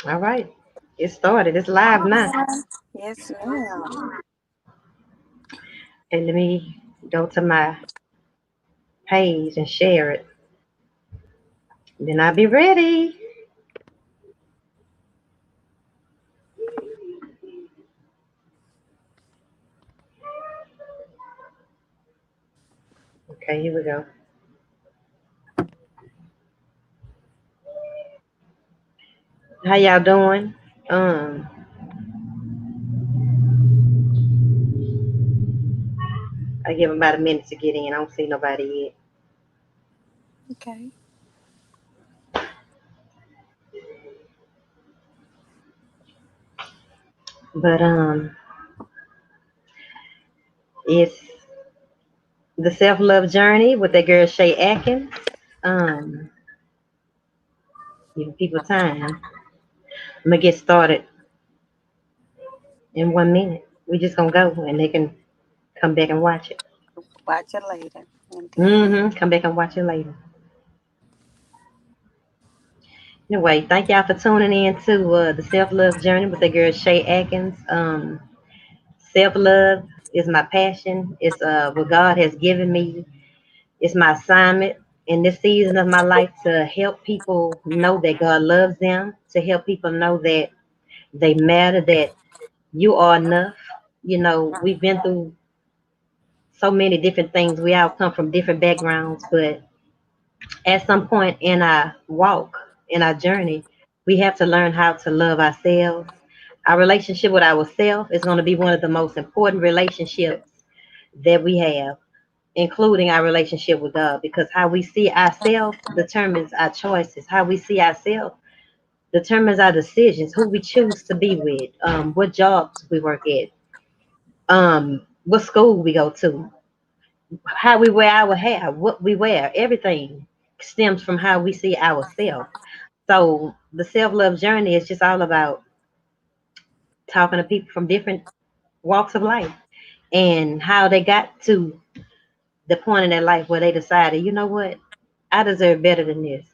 All right. It started. It's live now. Alright. Yes, ma'am. And let me go to my page and share it. Then I'll be ready. Okay, here we go. How y'all doing? Um, I give them about a minute to get in. I don't see nobody yet. Okay. But it's the self love journey with that girl Shei Atkins. Um, Giving people time. I'm gonna get started in 1 minute. We just gonna go and they can come back and watch it. Watch it later. Indeed. Come back and watch it later. Anyway, thank y'all for tuning in to the self love journey with the girl Shei Atkins. Self love is my passion. It's what God has given me. It's my assignment in this season of my life to help people know that God loves them, to help people know that they matter, that you are enough. You know, we've been through so many different things. We all come from different backgrounds, but at some point in our walk, in our journey, we have to learn how to love ourselves. Our relationship with ourselves is going to be one of the most important relationships that we have, including our relationship with God, because how we see ourselves determines our choices. How we see ourselves determines our decisions, who we choose to be with, what jobs we work at, what school we go to, how we wear our hair, what we wear, everything stems from how we see ourselves. So the self love journey is just all about talking to people from different walks of life and how they got to the point in their life where they decided, you know what, I deserve better than this.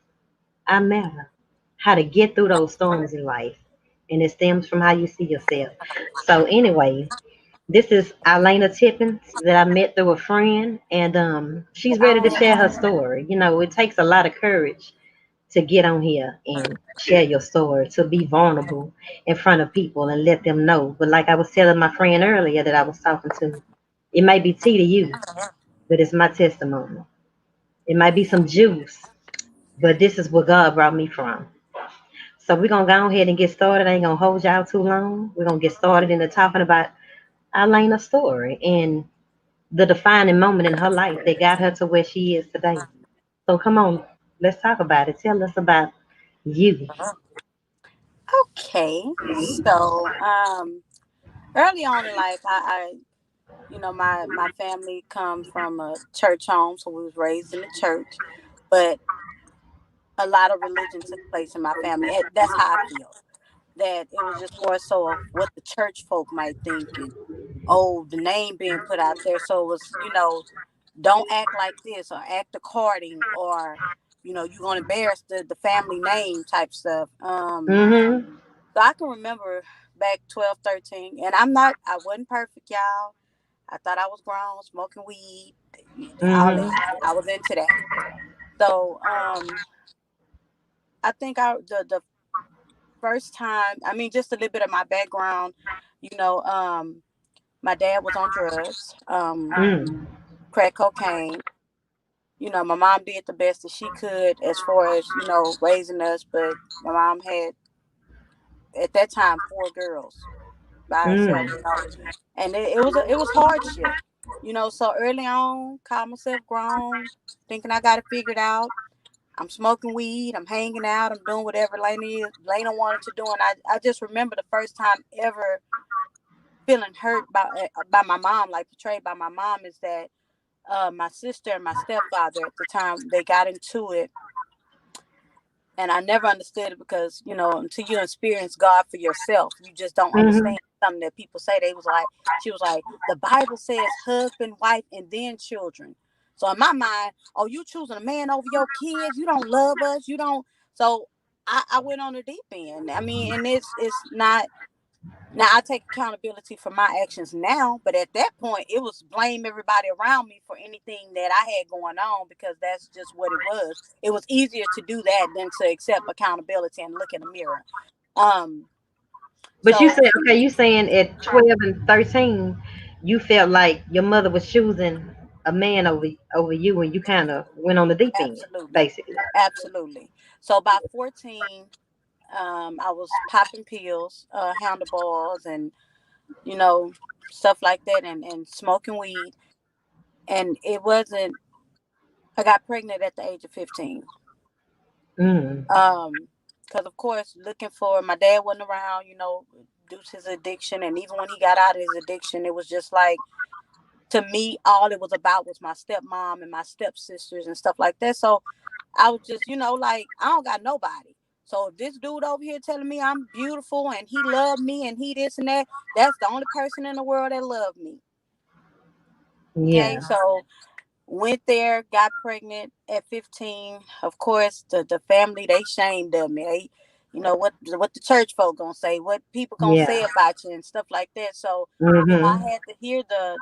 I matter. How to get through those storms in life. And it stems from how you see yourself. So anyway, this is Ialana Tippins that I met through a friend, and she's ready to share her story. You know, it takes a lot of courage to get on here and share your story, to be vulnerable in front of people and let them know. But like I was telling my friend earlier that I was talking to, it might be tea to you, but it's my testimony. It might be some juice, but this is where God brought me from. So we're gonna go ahead and get started. I ain't gonna hold y'all too long. We're gonna get started into talking about Elena's story and the defining moment in her life that got her to where she is today. So come on, let's talk about it. Tell us about you. Okay. So, early on in life, my family come from a church home, so we was raised in the church, but a lot of religion took place in my family. That's how I feel. That it was just more so of what the church folk might think, and oh, the name being put out there. So it was, don't act like this or act according, or you're gonna embarrass the family name type stuff. Mm-hmm. So I can remember back 12, 13, and I wasn't perfect, y'all. I thought I was grown, smoking weed, all that. Mm-hmm. I was into that. So I think the first time, I mean, just a little bit of my background, you know, my dad was on drugs, Mm. crack cocaine. My mom did the best that she could as far as, raising us, but my mom had at that time 4 girls by herself, Mm. and it was hardship, so early on, called myself grown, thinking I got it figured out. I'm smoking weed, I'm hanging out, I'm doing whatever Lena wanted to do. And I just remember the first time ever feeling hurt by my mom, like portrayed by my mom, is that my sister and my stepfather at the time, they got into it. And I never understood it because, until you experience God for yourself, you just don't Mm-hmm. understand something that people say. She was like, the Bible says husband, wife, and then children. So in my mind, oh, you choosing a man over your kids? You don't love us. You don't. So I went on the deep end. I mean, and it's not. Now I take accountability for my actions now, but at that point it was blame everybody around me for anything that I had going on, because that's just what it was. It was easier to do that than to accept accountability and look in the mirror. Um, But you so said, okay, you saying at 12 and 13, you felt like your mother was choosing a man over you, and you kind of went on the deep end, absolutely, basically. absolutely. So by 14, I was popping pills, handlebars, and you know stuff like that, and smoking weed, and it wasn't. I got pregnant at the age of 15. Mm. Um, because of course, looking for my dad wasn't around, due to his addiction, and even when he got out of his addiction, it was just like, to me, all it was about was my stepmom and my stepsisters and stuff like that. So I was just, like, I don't got nobody. So if this dude over here telling me I'm beautiful and he loved me and he this and that, that's the only person in the world that loved me. Okay, Yeah, so went there, got pregnant at 15. Of course, the family, they shamed of me. They, what the church folk gonna say, what people gonna yeah. say about you and stuff like that. So, I Mm-hmm. had to hear the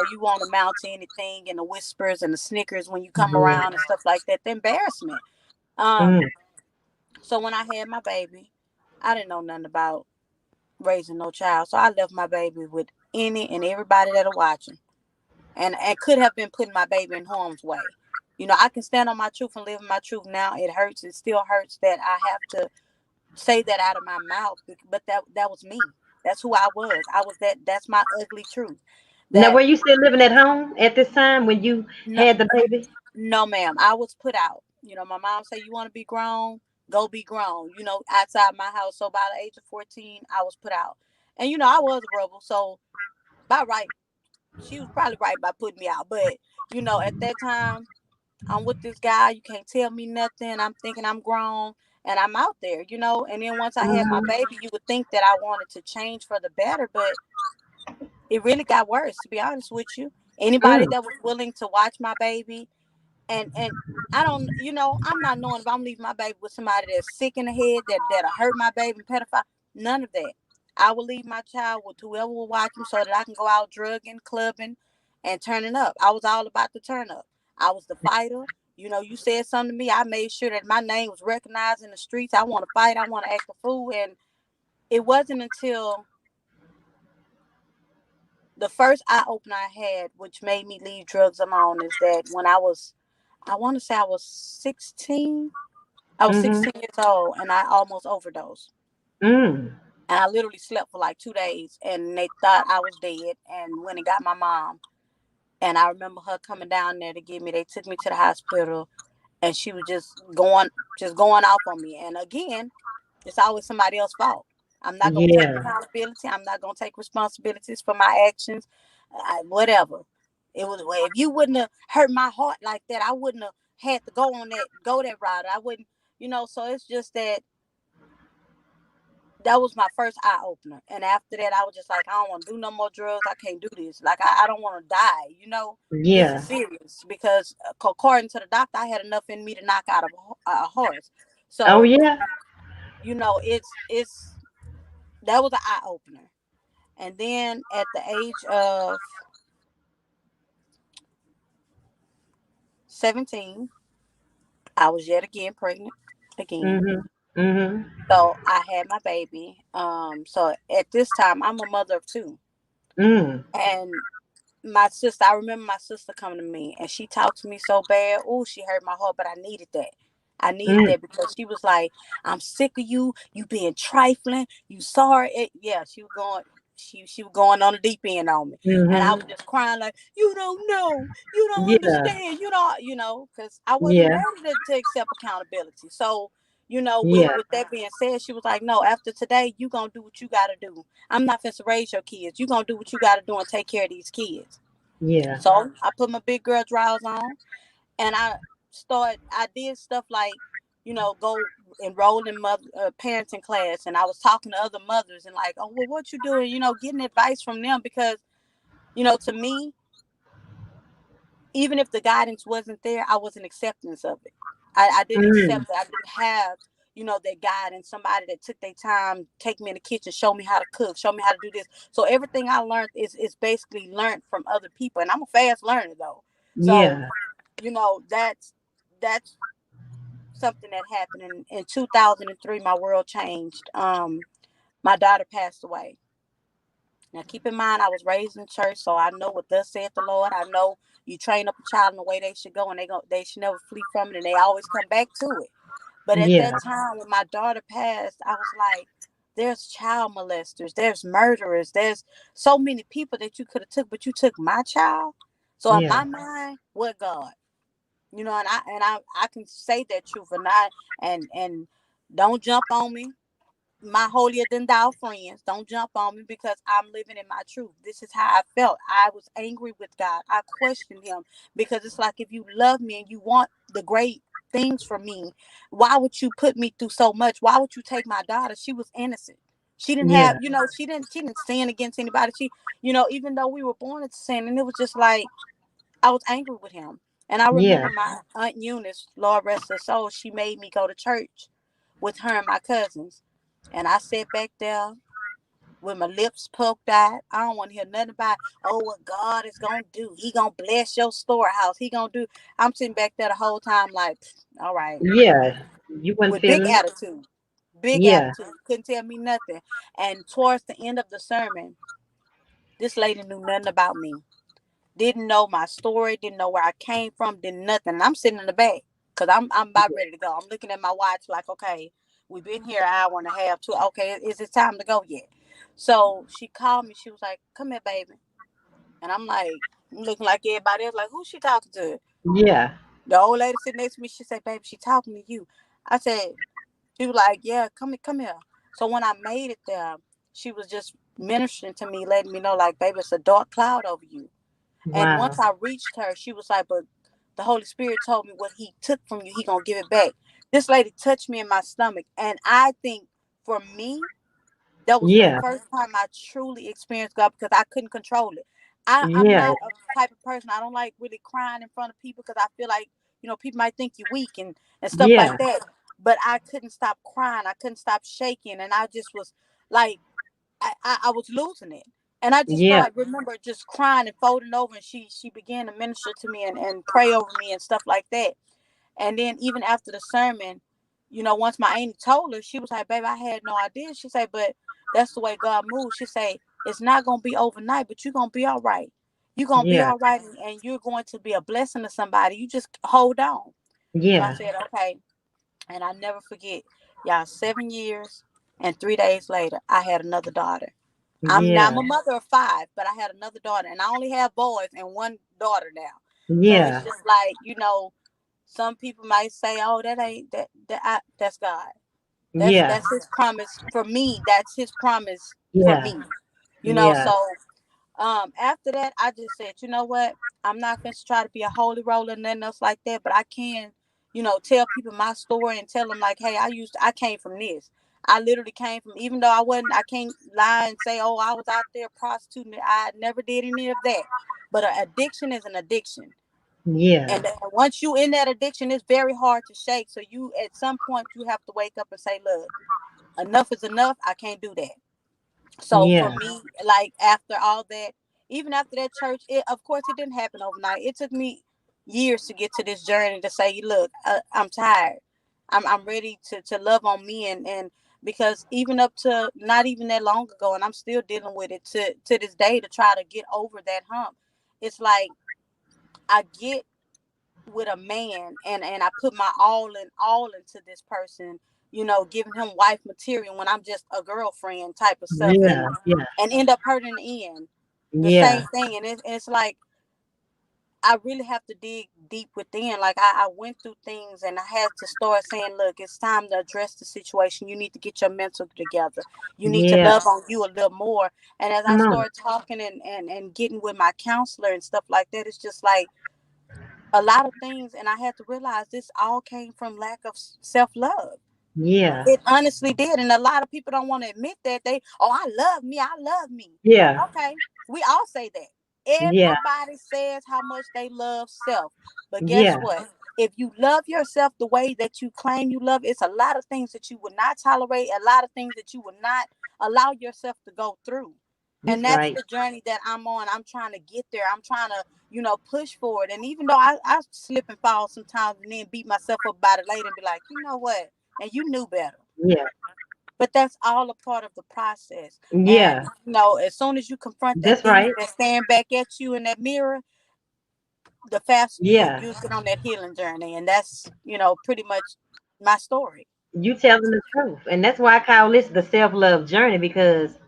you won't amount to anything, and the whispers and the snickers when you come Mm-hmm. around and stuff like that, the embarrassment. Mm. Um, so when I had my baby, I didn't know nothing about raising no child. So I left my baby with any and everybody that are watching, and could have been putting my baby in harm's way. I can stand on my truth and live in my truth now. It hurts. It still hurts that I have to say that out of my mouth, but that was me. That's who I was. I was that. That's my ugly truth. Now, That were you still living at home at this time when you no, had the baby? no, ma'am. I was put out. My mom said, "You want to be grown? Go be grown." Outside my house. So by the age of 14, I was put out, and I was a rebel. So by right, she was probably right by putting me out. But at that time, I'm with this guy. You can't tell me nothing. I'm thinking I'm grown and I'm out there. And then once I had my Mm-hmm. baby, you would think that I wanted to change for the better, but it really got worse, to be honest with you. Anybody Mm. that was willing to watch my baby, and I don't, I'm not knowing if I'm leaving my baby with somebody that's sick in the head, that'll hurt my baby, pedophile. None of that. I will leave my child with whoever will watch him so that I can go out drugging, clubbing, and turning up. I was all about to turn up. I was the fighter. You said something to me. I made sure that my name was recognized in the streets. I want to fight. I want to act a fool. And it wasn't until the first eye opener I had, which made me leave drugs alone, is that when I want to say I was 16. I was Mm-hmm. 16 years old and I almost overdosed. Mm. And I literally slept for like 2 days and they thought I was dead. And when it got my mom, and I remember her coming down there to get me, they took me to the hospital and she was just going off on me. And again, it's always somebody else's fault. I'm not gonna take Yeah, accountability. I'm not gonna take responsibilities for my actions. Whatever. It was, well, if you wouldn't have hurt my heart like that, I wouldn't have had to go that route. I wouldn't, So it's just that was my first eye opener. And after that, I was just like, I don't want to do no more drugs. I can't do this. Like, I don't want to die. This is yeah. serious because according to the doctor, I had enough in me to knock out a horse. Oh, So, yeah. it's that was an eye opener. And then at the age of 17, I was yet again pregnant again. Mm-hmm. Mm-hmm. So I had my baby. So at this time, I'm a mother of two. Mm. And my sister, I remember my sister coming to me and she talked to me so bad. Oh, she hurt my heart, but I needed that. I needed Mm. that because she was like, I'm sick of you being trifling, you sorry. Yeah, she was going on the deep end on me. And I was Mm-hmm. just crying like, you don't know, you don't Yeah, understand, because I wasn't yeah, ready to accept accountability. So, with, yeah, with that being said, she was like, no, after today, you gonna do what you gotta do. I'm not finna raise your kids. You gonna do what you gotta do and take care of these kids. yeah. So I put my big girl drawers on and I did stuff like, go enroll in parenting class. And I was talking to other mothers and like, oh, well, what you doing? Getting advice from them because, to me, even if the guidance wasn't there, I was an acceptance of it. I didn't Mm. accept it. I didn't have, that guide, and somebody that took their time, take me in the kitchen, show me how to cook, show me how to do this. So everything I learned is basically learned from other people, and I'm a fast learner though. So Yeah. that's something that happened in 2003. My world changed. My daughter passed away. Now, keep in mind, I was raised in church, so I know what thus saith the Lord. I know you train up a child in the way they should go, and they should never flee from it, and they always come back to it. But at Yeah. that time, when my daughter passed, I was like, "There's child molesters, there's murderers, there's so many people that you could have took, but you took my child." So in Yeah. my mind, what God, and I can say that truth, and don't jump on me, my holier than thou friends. Don't jump on me because I'm living in my truth. This is how I felt. I was angry with God. I questioned him because it's like, if you love me and you want the great things from me, why would you put me through so much? Why would you take my daughter? She was innocent. She didn't have, Yeah. she didn't sin against anybody. Even though we were born into sin, and it was just like I was angry with him. And I Yeah. remember my aunt Eunice, Lord rest her soul, she made me go to church with her and my cousins. And I sat back there with my lips poked out. I don't want to hear nothing about, oh, what God is gonna do. He gonna bless your storehouse. He gonna do. I'm sitting back there the whole time like, all right, Yeah. You wasn't with big feeling it. attitude, big Yeah. attitude. Couldn't tell me nothing. And towards the end of the sermon, this lady knew nothing about me. Didn't know my story. Didn't know where I came from. Did nothing. And I'm sitting in the back because I'm about ready to go. I'm looking at my watch like, okay, we've been here an hour and a half. Too. Okay, is it time to go yet? So she called me. She was like, "Come here, baby." And I'm like, looking like everybody else. Like, who's she talking to? Yeah. The old lady sitting next to me. She said, "Baby, she talking to you." I said, she was like, "Yeah, come here, come here." So when I made it there, she was just ministering to me, letting me know, like, "Baby, it's a dark cloud over you." And once Wow. I reached her, she was like, "But the Holy Spirit told me what he took from you, he gonna give it back." This lady touched me in my stomach. And I think for me, that was the Yeah. first time I truly experienced God because I couldn't control it. I'm Yeah. not a type of person. I don't like really crying in front of people because I feel like, people might think you're weak and stuff like Yeah. that. But I couldn't stop crying. I couldn't stop shaking. And I just was like, I was losing it. And I just Yeah. like remember just crying and folding over, and she began to minister to me and pray over me and stuff like that. And then even after the sermon, once my auntie told her, she was like, "Baby, I had no idea." She said, "But that's the way God moves." She said, "It's not gonna be overnight, but you're gonna be all right. You're gonna be Yeah. all right, and you're going to be a blessing to somebody. You just hold on." So I Yeah. said, "Okay." And I never forget, y'all, 7 years and 3 days later, I had another daughter. I'm Yeah. a mother of five, but I had another daughter, and I only have boys and one daughter now. So it's Yeah. just like, some people might say, "Oh, that ain't that's God. Yeah. That's His promise for me. That's His promise for Yeah. me." Yeah. So after that, I just said, you know what? I'm not going to try to be a holy roller and nothing else like that, but I can, tell people my story and tell them like, "Hey, I came from this. I literally came from, even though I can't lie and say, oh, I was out there prostituting. I never did any of that. But an addiction is an addiction. Yeah. And once you in that addiction, it's very hard to shake. So at some point, you have to wake up and say, look, enough is enough. I can't do that. So for Yeah. me, like after all that, even after that church, of course it didn't happen overnight. It took me years to get to this journey to say, look, I'm tired. I'm ready to love on me, and because even up to not even that long ago, and I'm still dealing with it to this day to try to get over that hump. It's like I get with a man, and I put my all into this person, giving him wife material when I'm just a girlfriend type of stuff, and Yeah. Yeah. and end up hurting in the end. The same Yeah. thing. And it's like I really have to dig deep within. Like I went through things, and I had to start saying, look, it's time to address the situation. You need to get your mental together. You need to Yeah. love on you a little more. And as I Come on. started talking and getting with my counselor and stuff like that, it's just like a lot of things. And I had to realize this all came from lack of self-love. Yeah. It honestly did. And a lot of people don't want to admit that. Oh, I love me. I love me. Yeah. Okay. We all say that. Yeah. Everybody says how much they love self. But guess Yeah. what? if you love yourself the way that you claim you love, it's a lot of things that you would not tolerate, a lot of things that you would not allow yourself to go through. And That's that's right. the journey that I'm on. I'm trying to get there. I'm trying to, push forward. And even though I slip and fall sometimes and then beat myself up about it later and be like, you know what? And you knew better. Yeah. But that's all a part of the process. And, Yeah. as soon as you confront that That's demon right. that's staring back at you in that mirror, the faster Yeah. you get on that healing journey. And that's, pretty much my story. You telling the truth. And that's why I call this the self-love journey, because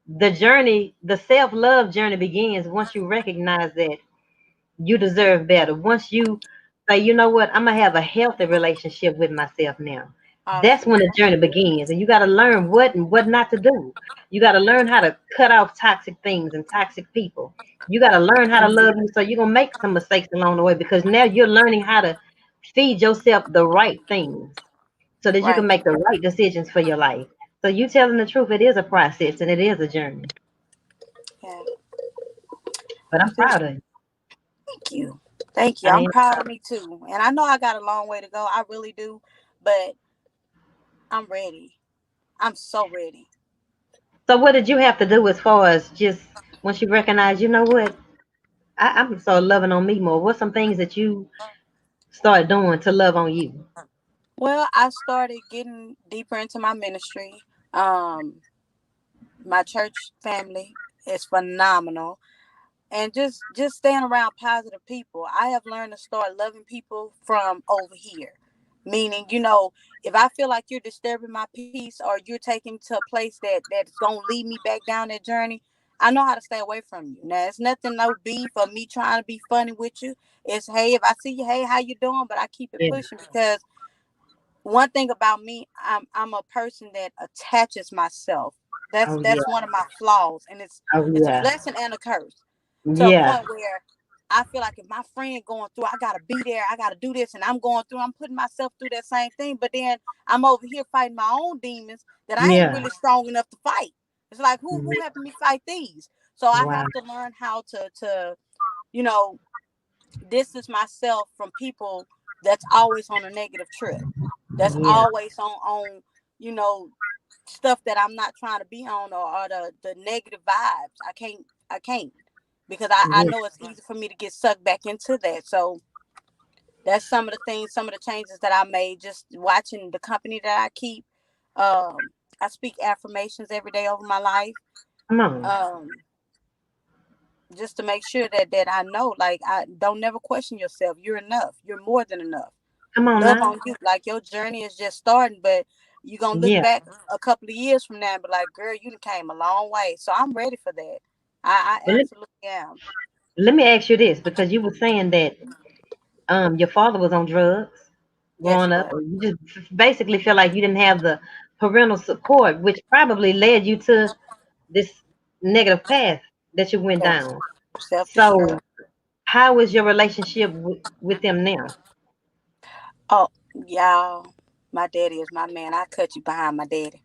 the self-love journey begins once you recognize that you deserve better. Once you say, you know what, I'm gonna have a healthy relationship with myself now. That's Awesome. when the journey begins. And you gotta learn what and what not to do. You gotta learn how to cut off toxic things and toxic people. You gotta learn how to love you. So you're gonna make some mistakes along the way, because now you're learning how to feed yourself the right things so that you can Right. make the right decisions for your life. So you telling the truth, it is a process and it is a journey. Yeah. But I'm Just proud of you. thank you. Thank you. I I'm am. proud of me too. And I know I got a long way to go. I really do. But I'm ready. I'm so ready. So what did you have to do as far as just once you recognize, you know what, I'm so loving on me more? What's some things that you start doing to love on you? Well, I started getting deeper into my ministry. My church family is phenomenal. And just staying around positive people. I have learned to start loving people from over here. Meaning, if I feel like you're disturbing my peace or you're taking me to a place that's gonna lead me back down that journey, I know how to stay away from you. Now it's nothing, no beef or me trying to be funny with you. It's, hey, if I see you, hey, how you doing? But I keep it Yeah. pushing because one thing about me, I'm a person that attaches myself. That's Oh that's yeah. one of my flaws, and Oh it's a yeah. blessing and a curse. To a Yeah. point where I feel like if my friend going through, I gotta be there, I gotta do this, and I'm going through, I'm putting myself through that same thing. But then I'm over here fighting my own demons that I ain't Yeah. really strong enough to fight. It's like who helping me fight these? So I Wow. have to learn how to you know distance myself from people that's always on a negative trip. That's Yeah. always on you know stuff that I'm not trying to be on, or the negative vibes. I can't because I Yeah. know it's easy for me to get sucked back into that. So that's some of the things, some of the changes that I made just watching the company that I keep. I speak affirmations every day over my life. Come on. Um, just to make sure that I know, like, I don't never question yourself. You're enough. You're more than enough. Come on Love now. on you. Like your journey is just starting, but you're gonna look Yeah. back a couple of years from now and be like, girl, you done came a long way. So I'm ready for that. I Well, absolutely am. let me ask you this, because you were saying that your father was on drugs Yes, growing he up. was. You just basically feel like you didn't have the parental support, which probably led you to this negative path that you went Yes. down. Self So destruct. how is your relationship with them now? Oh, y'all, my daddy is my man. I cut you behind my daddy.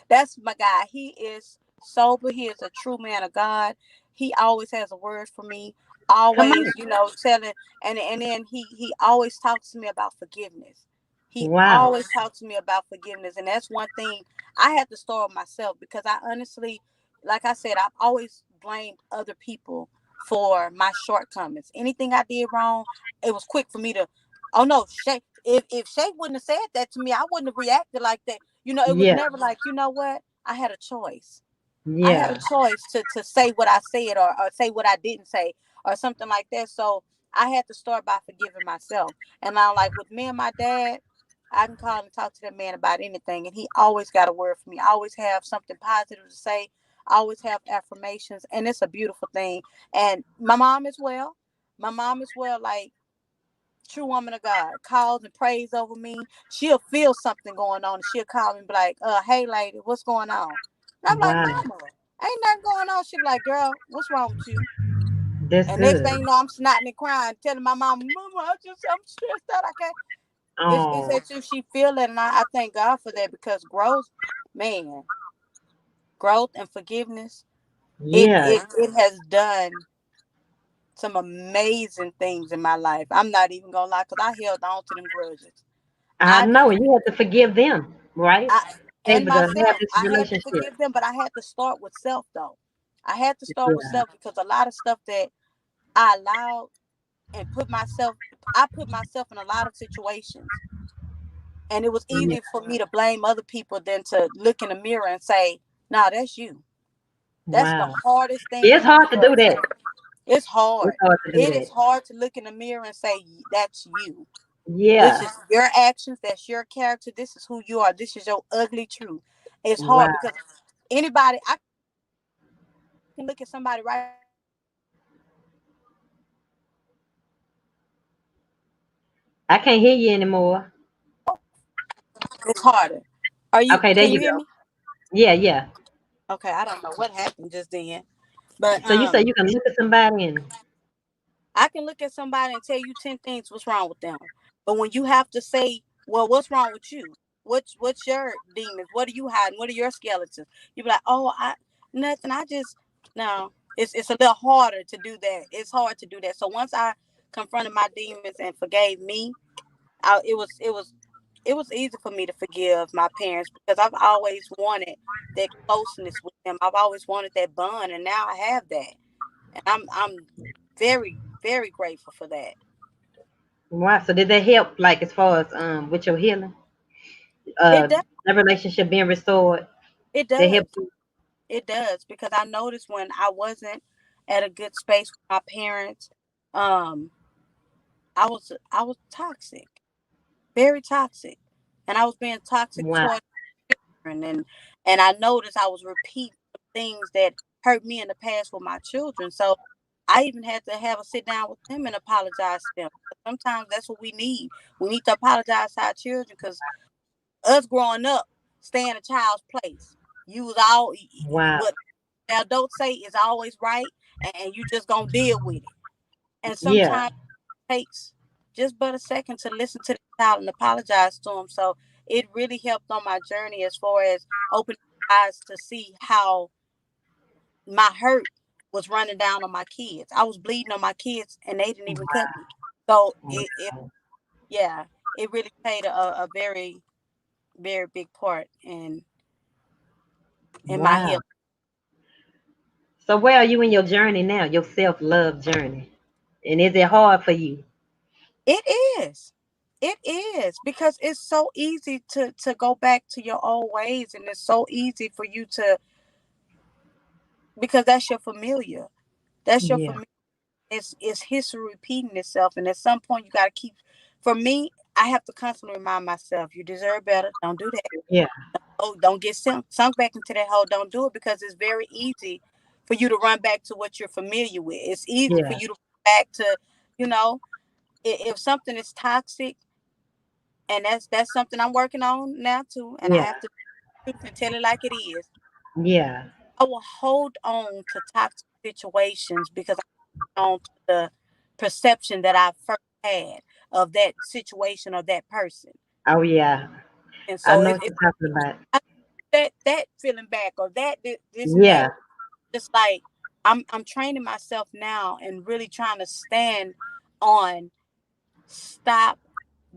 That's my guy. He is sober. He is a true man of God. He always has a word for me. Come Always, on. telling, and then he always talks to me about forgiveness. He Wow. always talks to me about forgiveness, and that's one thing I had to start with myself because I honestly, like I said, I've always blamed other people for my shortcomings. Anything I did wrong, it was quick for me to, oh no, Shay. If Shay wouldn't have said that to me, I wouldn't have reacted like that. It was Yeah. never like, you know what? I had a choice. I had a Yeah. choice to say what I said or say what I didn't say or something like that. So I had to start by forgiving myself. And now, like with me and my dad, I can call and talk to that man about anything, and he always got a word for me. I always have something positive to say. I always have affirmations, and it's a beautiful thing. And my mom as well. My mom as well. Like true woman of God, calls and prays over me. She'll feel something going on and she'll call me and be like, hey lady, what's going on? And I'm like, Wow. mama, ain't nothing going on. She'll be like, girl, what's wrong with you? That's And next good. thing you know, I'm snotting and crying, telling my mama, I'm stressed out. I can't. It's Oh, as if she feel it, and I thank God for that because man, growth and forgiveness, it yeah. it it has done some amazing things in my life. I'm not even gonna lie, because I held on to them grudges. I I know, did. and you have to forgive them, right? I and Able to have myself. this I had to relationship. forgive them, but I had to start with self though. I had to start with Yeah, self because a lot of stuff that I allowed and I put myself in a lot of situations. And it was yeah. easier for me to blame other people than to look in the mirror and say, "Nah, that's you." That's the Wow. hardest thing It's you can hard do to for do that. yourself. It's It's hard. hard to do It that. is hard to look in the mirror and say, "That's you." This Yeah. is your actions. That's your character. This is who you are. This is your ugly truth. It's hard Wow. because anybody, I can look at somebody right now and say, "Oh, you know, you ugly," and I know that person is ugly. But I can look at them and say, I can't hear you "That's you." anymore. It's harder. Are you? Okay, there Can you you hear go. me? Yeah, yeah. Okay, I don't know what happened just then, but So you say you can look at somebody and I can look at somebody and tell you 10 things what's wrong with them. But when you have to say, "Well, what's wrong with you? What's your demons? What are you hiding? What are your skeletons?" You be like, "Oh, I nothing. I just no." It's a little harder to do that. It's hard to do that. So once I confronted my demons and forgave me, it was easy for me to forgive my parents because I've always wanted that closeness with them. I've always wanted that bond, and now I have that, and I'm very very grateful for that. wow. So did that help like as far as with your healing? It does. That relationship being restored? It They help does. you? It does because I noticed when I wasn't at a good space with my parents, um, I was toxic, very toxic, and I was being toxic Wow. towards children, and I noticed I was repeating things that hurt me in the past with my children. So I even had to have a sit down with them and apologize to them. Sometimes that's what we need. We need to apologize to our children because us growing up, stay in a child's place. You was all Wow. what the adults say is always right, and you just gonna deal with it. And Yeah. sometimes it takes just but a second to listen to the child and apologize to them. So it really helped on my journey as far as opening my eyes to see how my hurt was running down on my kids. I was bleeding on my kids, and they didn't even cut me. So it yeah, it really played a very very big part in my Wow. healing. So where are you in your journey now? Your self love journey, and is it hard for you? It is. It is because it's so easy to go back to your old ways, and it's so easy for you to because that's your familiar. That's your Yeah. familiar. It's history repeating itself, and at some point you got to keep. For me, I have to constantly remind myself, you deserve better. Don't do that. Yeah. Oh, don't get sunk back into that hole. Don't do it because it's very easy for you to run back to what you're familiar with. It's easy for Yeah. you to run back to, you know, if something is toxic, and that's something I'm working on now too, and I Yeah. have to truth and tell it like it is. Yeah. I will hold on to toxic situations because I hold on to the perception that I first had of that situation or that person, Oh yeah. and I so know it, what it you're talking about. that feeling back or that this and that. Yeah. Just like I'm training myself now and really trying to stand on stop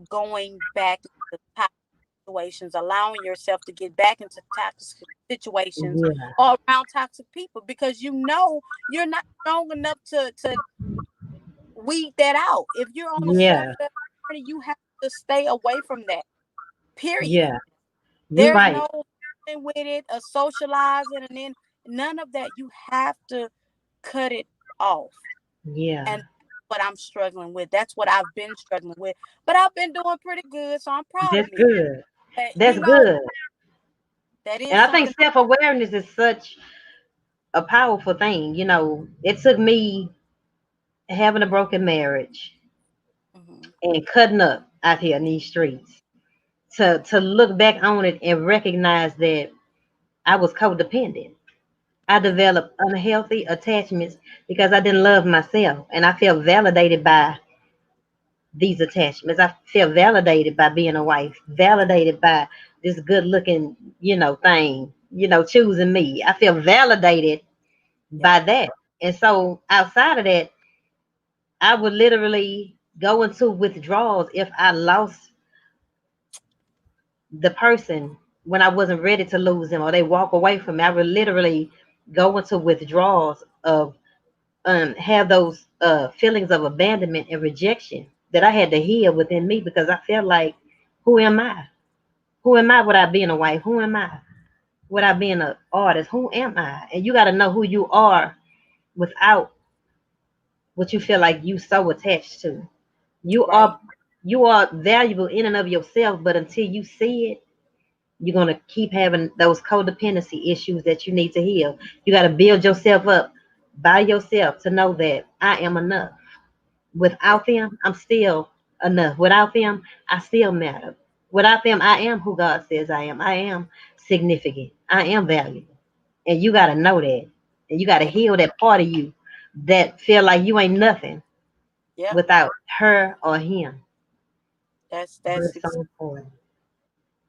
going back to toxic situations, allowing yourself to get back into toxic situations Yeah. or around toxic people because you know you're not strong enough to weed that out. If you're on a self Yeah. love journey, you have to stay away from that. Period. Yeah. You're There's right. no with it, a socializing, and then none of that. You have to cut it off. Yeah. And what I'm struggling with. That's what I've been struggling with. But I've been doing pretty good, so I'm proud of That's me. good. But, That's good. that And is I think something. self awareness is such a powerful thing. It took me having a broken marriage Mhm. and cutting up out here in these streets to look back on it and recognize that I was codependent. I Yeah, developed unhealthy attachments because I didn't love myself and I felt validated by these attachments. I felt validated by being a wife, validated by this good looking, thing, choosing me. I feel validated yeah, by that. And so outside of that, I would literally go into withdrawals if I lost the person when I wasn't ready to lose them, or they walk away from me. I would literally go into withdrawals of have those feelings of abandonment and rejection that I had to heal within me, because I felt like, who am I? Who am I without being a wife? Who am I without being an artist? Who am I? And you got to know who you are without what you feel like you so attached to. You Right. are you are valuable in and of yourself, but until you see it, you're gonna keep having those codependency issues that you need to heal. You got to build yourself up by yourself to know that I am enough. Yeah. Without them, I'm still enough. Without them, I still matter. Without them, I am who God says I am. I am significant. I am valuable. And you got to know that. And you got to And heal that part of you that feel like you ain't nothing yeah, without her or him. But that's it's so important.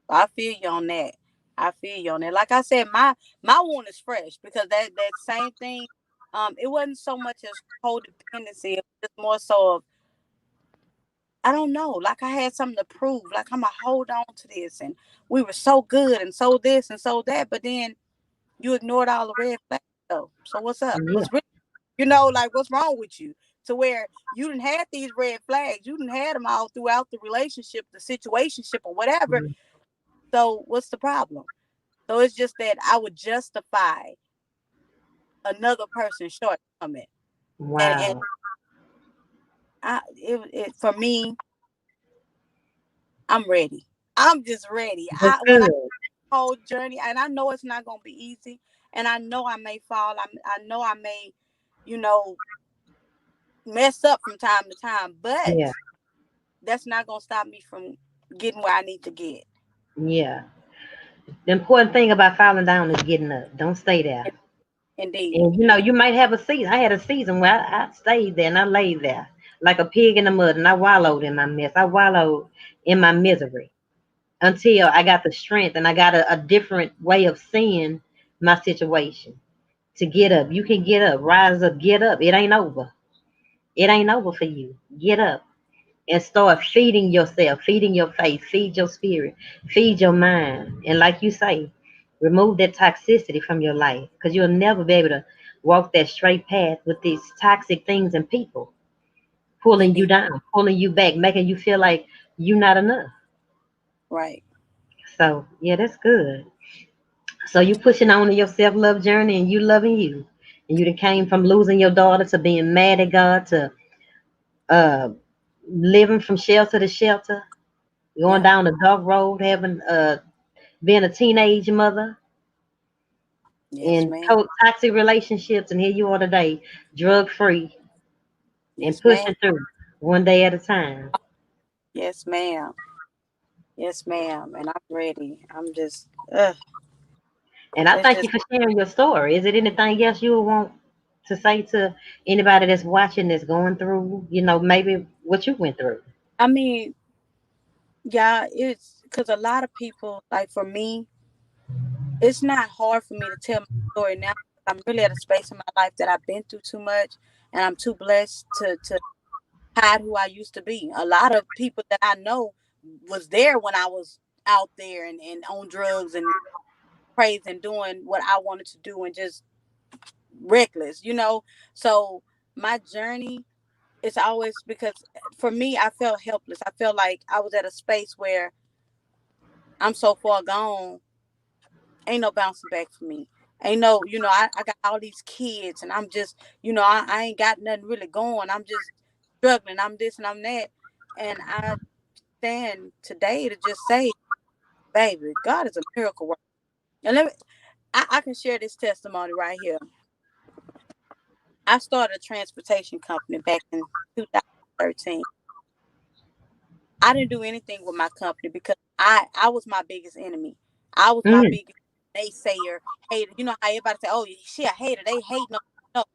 I feel you on that. I feel you on that. Like I said, my wound is fresh because that same thing. It wasn't so much as codependency. It was just more so of, I don't know. Like I had something to prove. Like I'm gonna hold on to this, and we were so good, and so this and so that. But then you ignored all the red flags. Though. So what's up? Yeah. What's really, like what's wrong with you? To where you didn't have these red flags. You didn't have them all throughout the relationship, the situationship, or whatever. Mhm. So what's the problem? So it's just that I would justify another person's shortcoming, and Wow. it for me, I'm ready. I'm just ready. That's When I good. whole journey, and I know it's not gonna be easy, and I know I may fall. I know I may, you know, mess up from time to time, but Yeah. that's not gonna stop me from getting where I need to get. Yeah. The important thing about falling down is getting up. Don't stay there. Indeed. And you might have a season. I had a season where I stayed there and I laid there like a pig in the mud, and I wallowed in my mess. I wallowed in my misery until I got the strength and I got a different way of seeing my situation to get up. You can get up, rise up, get up. It ain't over. It ain't over for you. Get up and start feeding yourself, feeding your faith, feed your spirit, feed your mind. And like you say, remove that toxicity from your life, because you'll never be able to walk that straight path with these toxic things and people pulling you Indeed. down, pulling you back, making you feel like you're not enough. Right. So, yeah, that's good. So, you pushing on to your self love journey and you loving you. And you done came from losing your daughter to being mad at God to uh, living from shelter to shelter, going Yeah. down the dark road, having being a teenage mother Yes, in ma'am. toxic relationships, and here you are today, drug free and Yes, ma'am. pushing through one day at a time. Yes, ma'am. Yes, ma'am. And I'm ready. I'm just, And I it's thank you just, for sharing your story. Is it anything else you would want to say to anybody that's watching, that's going through, maybe what you went through? I mean, yeah, it's because a lot of people, like for me, it's not hard for me to tell my story now. I'm really at a space in my life that I've been through too much, and I'm too blessed to hide who I used to be. A lot of people that I know was there when I was out there and on drugs and crazy and doing what I wanted to do and just reckless. So my journey is always because for me, I felt helpless. I felt like I was at a space where I'm so far gone, ain't no bouncing back for me. Ain't no, I got all these kids and I'm just, I ain't got nothing really going. I'm just struggling. I'm this and I'm that. And I stand today to just say, baby, God is a miracle worker. And I can share this testimony right here. I started a transportation company back in 2013. I didn't do anything with my company because I was my biggest enemy. I was my Mm, biggest naysayer, hater. You know how everybody say, "Oh, she a hater." They hate no.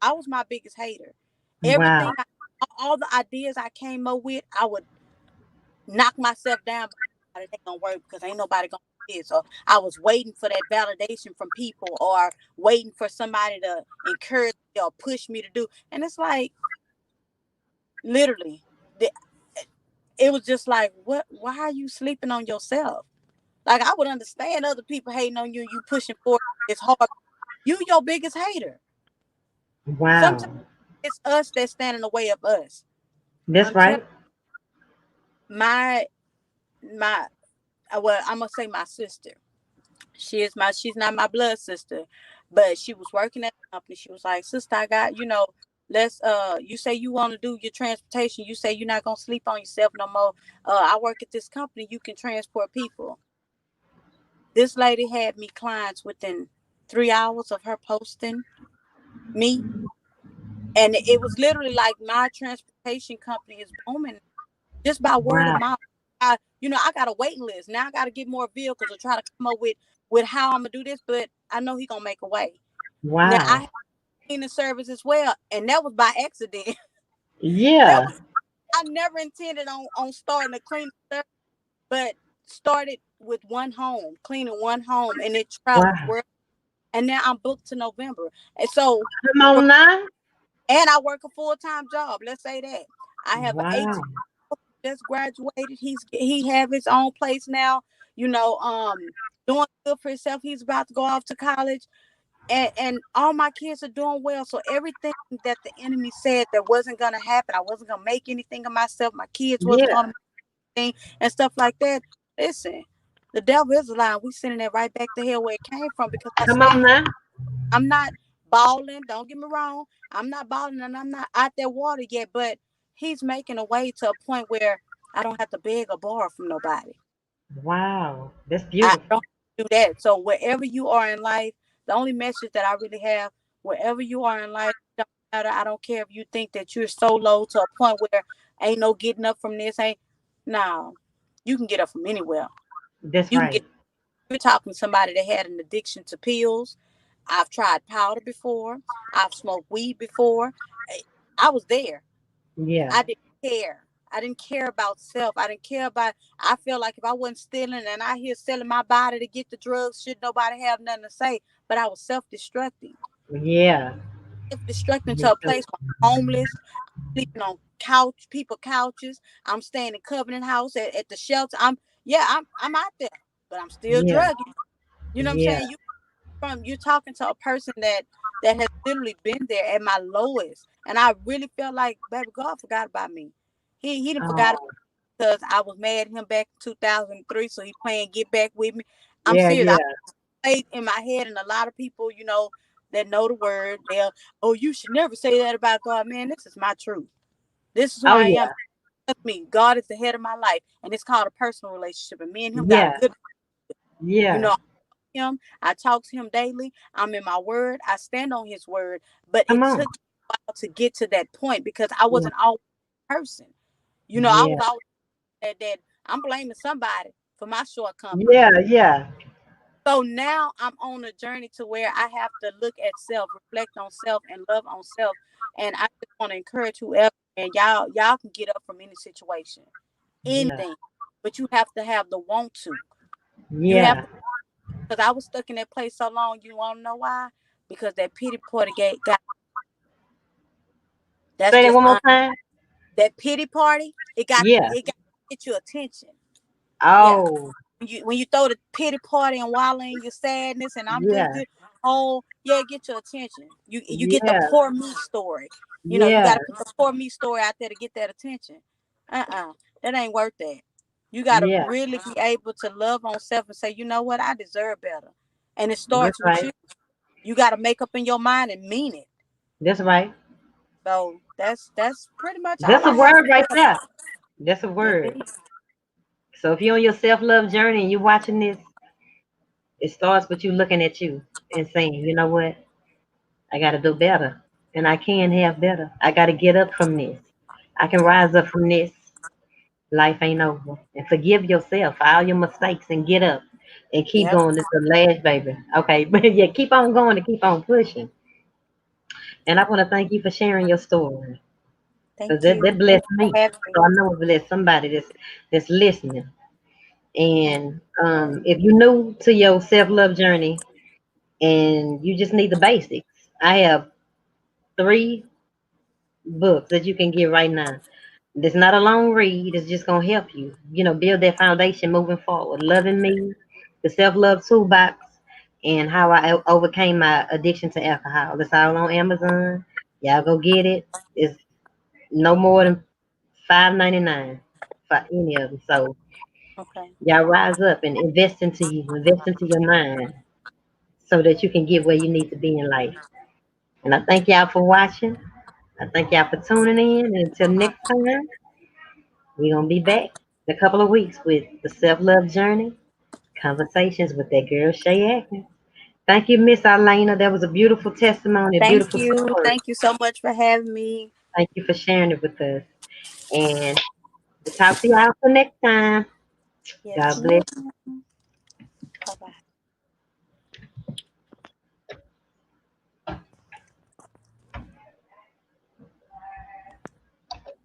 I was my biggest hater. wow. Everything, all the ideas I came up with, I would knock myself down. But it ain't gonna work because ain't nobody gonna do this. Or I was waiting for that validation from people, or waiting for somebody to encourage me or push me to do. And it's like, Literally. The- It was just like, what? Why are you sleeping on yourself? Like, I would understand other people hating on you, you pushing forward. It's hard. You your biggest hater. Sometimes Wow. it's us that stand in the way of us. That's I'm telling right. my my well, I'm gonna say my sister. She's not my blood sister, but she was working at the company. She was like, sister, I got, let's you say you want to do your transportation. You say you're not gonna sleep on yourself no more. I work at this company, you can transport people. This lady had me clients within 3 hours of her posting me. And it was literally like my transportation company is booming just by word of Wow. mouth. I got a waiting list. Now I got to get more vehicles or try to come up with how I'm gonna do this, but I know he gonna make a way. Now I Wow. have cleaning service as well, and that was by accident. that Yeah. was I never intended on starting a cleaning service, but started with one home, cleaning one home, and it traveled the Wow. world. And now I'm booked to November, and so Come for, on now. and I work a full-time job. Let's say that I have an Wow. 18 just graduated. He have his own place now. You know, doing good for himself. He's about to go off to college, and all my kids are doing well. So everything that the enemy said that wasn't gonna happen, I wasn't gonna make anything of myself. My kids wasn't Yeah. gonna make anything and stuff like that. Listen, the devil is a lie. We sending it right back to hell where it came from because I Come still on now. I'm not balling. Don't get me wrong. I'm not balling and I'm not out that water yet, but he's making a way to a point where I don't have to beg or borrow from nobody. Wow. That's I beautiful. don't do that. So wherever you are in life, the only message that I really have, wherever you are in life, don't matter. I don't care if you think that you're so low to a point where ain't no getting up from this. Ain't no, you can get up from anywhere. That's You can get. right. You're talking to somebody that had an addiction to pills. I've tried powder before. I've smoked weed before. I was there. Yeah. I didn't care. I didn't care about self. I didn't care about. I feel like if I wasn't stealing and I here selling my body to get the drugs, should nobody have nothing to say. But I was self-destructing, Yeah. self-destructing Me to a too. place where I'm homeless, sleeping on people couches. I'm staying in Covenant House at the shelter. I'm out there, but I'm still Yeah. drugging. You know what I'm Yeah. saying? You're talking to a person that has literally been there at my lowest, and I really felt like, baby, God forgot about me. He didn't forgot about Oh. me because I was mad at him back in 2003, so he playing get back with me. I'm Yeah. serious. I Yeah. played in my head, and a lot of people, that know the word, oh, you should never say that about God, man. This is my truth. This is who Oh I yeah. am. Trust me, God is the head of my life, and it's called a personal relationship, and me and him got a Yeah. good, you Yeah. know him. I talk to him daily. I'm in my word. I stand on his word. But Come it on. took a while to get to that point because I Yeah. wasn't always a person. I Yeah. was always that I'm blaming somebody for my shortcomings. Yeah. Yeah. So now I'm on a journey to where I have to look at self, reflect on self, and love on self. And I just want to encourage whoever, and y'all can get up from any situation, Yeah. anything, but you have to have the want to. You have Yeah. to, because I was stuck in that place so long. You want to know why? Because that pity party got that's Say that just one more time. that pity party. Yeah. It got to get your attention. Yeah, Oh. when you throw the pity party and wallow in your sadness, and I'm just Yeah. this. Oh yeah, get your attention. You get the Yeah. poor me story. You got Yeah. to put the poor me story out there to get that attention. That ain't worth that. You got to Yeah. really be able to love on self and say, you know what, I deserve better. And it That's starts with right. you. You got to make up in your mind and mean it. That's right. So that's pretty much all That's a I have word to right say there. about That's a it. word. Indeed. So if you're on your self love journey and you're watching this, it starts with you looking at you and saying, you know what? I got to do better. And I can have better. I got to get up from this. I can rise up from this. Life ain't over. And forgive yourself for all your mistakes and get up and keep Yep. going. It's the last, baby. Okay. But yeah, keep on going and keep on pushing. And I want to thank you for sharing your story because Thank that you. Thank blessed you for me. having me. So I know it blessed somebody that's listening. And if you're new to your self love journey and you just need the basics, I have 3 books that you can get right now. It's not a long read. It's just gonna help you, build that foundation moving forward. Loving Me, the Self Love Toolbox, and How I Overcame My Addiction to Alcohol. It's all on Amazon. Y'all go get it. It's no more than $5.99 for any of them. So Okay. y'all rise up and invest into you, invest into your mind, so that you can get where you need to be in life. And I thank y'all for watching. I thank y'all for tuning in. And until next time, we're gonna be back in a couple of weeks with the self love journey conversations with that girl Shei Atkins. Thank you, Miss Ialana. That was a beautiful testimony, a Thank beautiful you. story. Thank you so much for having me. Thank you for sharing it with us. And we'll talk to y'all for next time. Yes, God bless. ma'am.